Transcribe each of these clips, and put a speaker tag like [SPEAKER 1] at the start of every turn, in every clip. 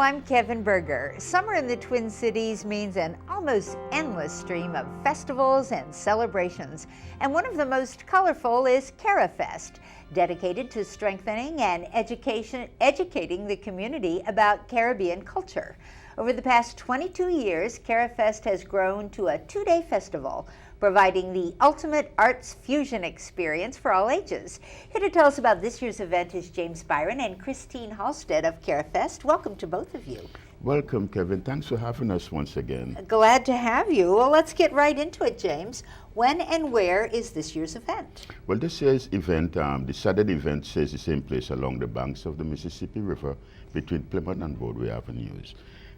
[SPEAKER 1] I'm Kevin Berger. Summer in the Twin Cities means an almost endless stream of festivals and celebrations. And one of the most colorful is Carifest, dedicated to strengthening and educating the community about Caribbean culture. Over the past 22 years, Carifest has grown to a two-day festival, providing the ultimate arts fusion experience for all ages. Here to tell us about this year's event is James Byron and Christine Halstead of Carifest. Welcome to both of you.
[SPEAKER 2] Welcome, Kevin. Thanks for having us once again.
[SPEAKER 1] Glad to have you. Well, let's get right into it, James. When and where is this year's event?
[SPEAKER 2] Well, this year's event, the Saturday event, stays the same place along the banks of the Mississippi River between Plymouth and Broadway Avenues.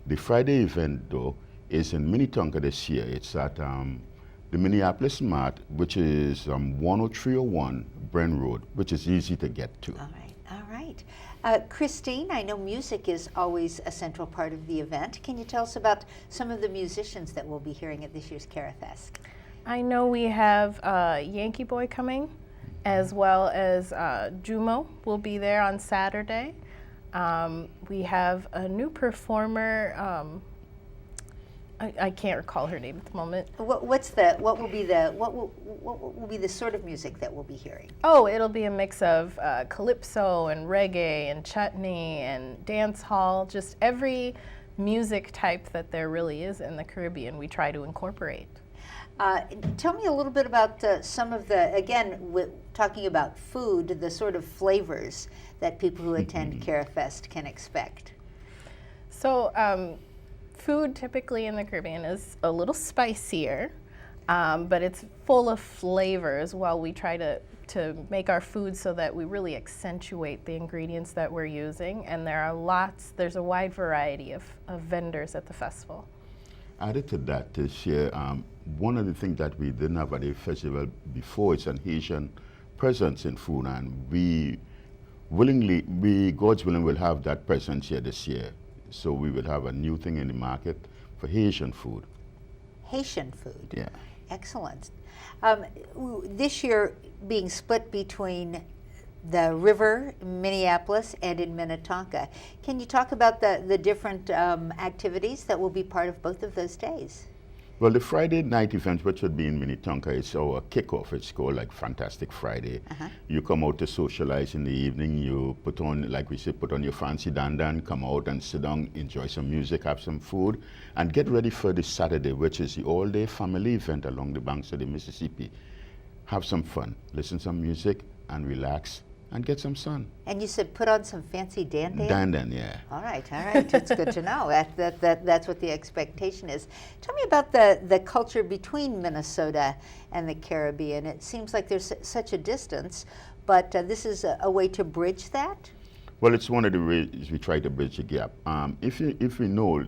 [SPEAKER 2] The Friday event, though, is in Minnetonka this year. It's at the Minneapolis Mart, which is 10301 Brent Road, which is easy to get to.
[SPEAKER 1] All right. Christine, I know music is always a central part of the event. Can you tell us about some of the musicians that we'll be hearing at this year's Carifest?
[SPEAKER 3] I know we have Yankee Boy coming, as well as Jumo will be there on Saturday. We have a new performer. I can't recall her name at the moment.
[SPEAKER 1] What will be the sort of music that we'll be hearing?
[SPEAKER 3] Oh, it'll be a mix of calypso and reggae and chutney and dance hall. Just every music type that there really is in the Caribbean, we try to incorporate.
[SPEAKER 1] Tell me a little bit about some of the, again, talking about food, the sort of flavors that people who attend Carifest can expect.
[SPEAKER 3] So food typically in the Caribbean is a little spicier, but it's full of flavors while we try to make our food so that we really accentuate the ingredients that we're using. And there's a wide variety of vendors at the festival.
[SPEAKER 2] Added to that this year, one of the things that we didn't have at the festival before is an Haitian presence in food, and we God's willing, will have that presence here this year. So we will have a new thing in the market for Haitian food.
[SPEAKER 1] Haitian food?
[SPEAKER 2] Yeah.
[SPEAKER 1] Excellent. This year being split between the river, Minneapolis, and in Minnetonka. Can you talk about the different activities that will be part of both of those days?
[SPEAKER 2] Well, the Friday night event, which would be in Minnetonka, is our kickoff. It's called like Fantastic Friday. You come out to socialize in the evening. You put on, like we say, put on your fancy dandan, come out and sit down, enjoy some music, have some food, and get ready for the Saturday, which is the all-day family event along the banks of the Mississippi. Have some fun, listen to some music, and relax, and get some sun.
[SPEAKER 1] And you said put on some fancy dandan?
[SPEAKER 2] Dandan, yeah.
[SPEAKER 1] All right. It's good to know. That's what the expectation is. Tell me about the culture between Minnesota and the Caribbean. It seems like there's such a distance, but this is a way to bridge that?
[SPEAKER 2] Well, it's one of the ways we try to bridge the gap. If we know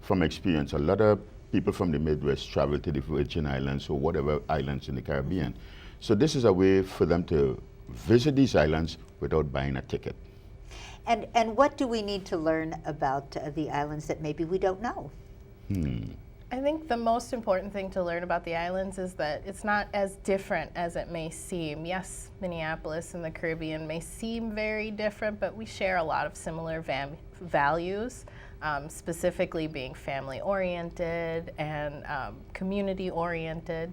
[SPEAKER 2] from experience, a lot of people from the Midwest travel to the Virgin Islands or whatever islands in the Caribbean. So this is a way for them to visit these islands without buying a ticket.
[SPEAKER 1] And what do we need to learn about the islands that maybe we don't know?
[SPEAKER 3] I think the most important thing to learn about the islands is that it's not as different as it may seem. Yes, Minneapolis and the Caribbean may seem very different, but we share a lot of similar values, specifically being family-oriented and community-oriented.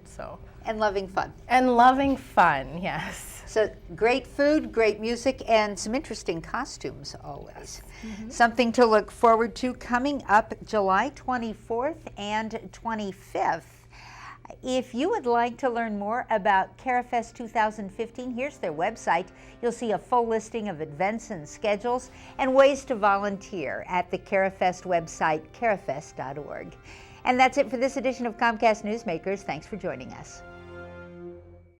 [SPEAKER 1] And loving fun.
[SPEAKER 3] And loving fun, yes.
[SPEAKER 1] So great food, great music, and some interesting costumes always. Something to look forward to coming up July 24th and 25th. If you would like to learn more about Carifest 2015, here's their website. You'll see a full listing of events and schedules and ways to volunteer at the Carifest website, carifest.org. And that's it for this edition of Comcast Newsmakers. Thanks for joining us.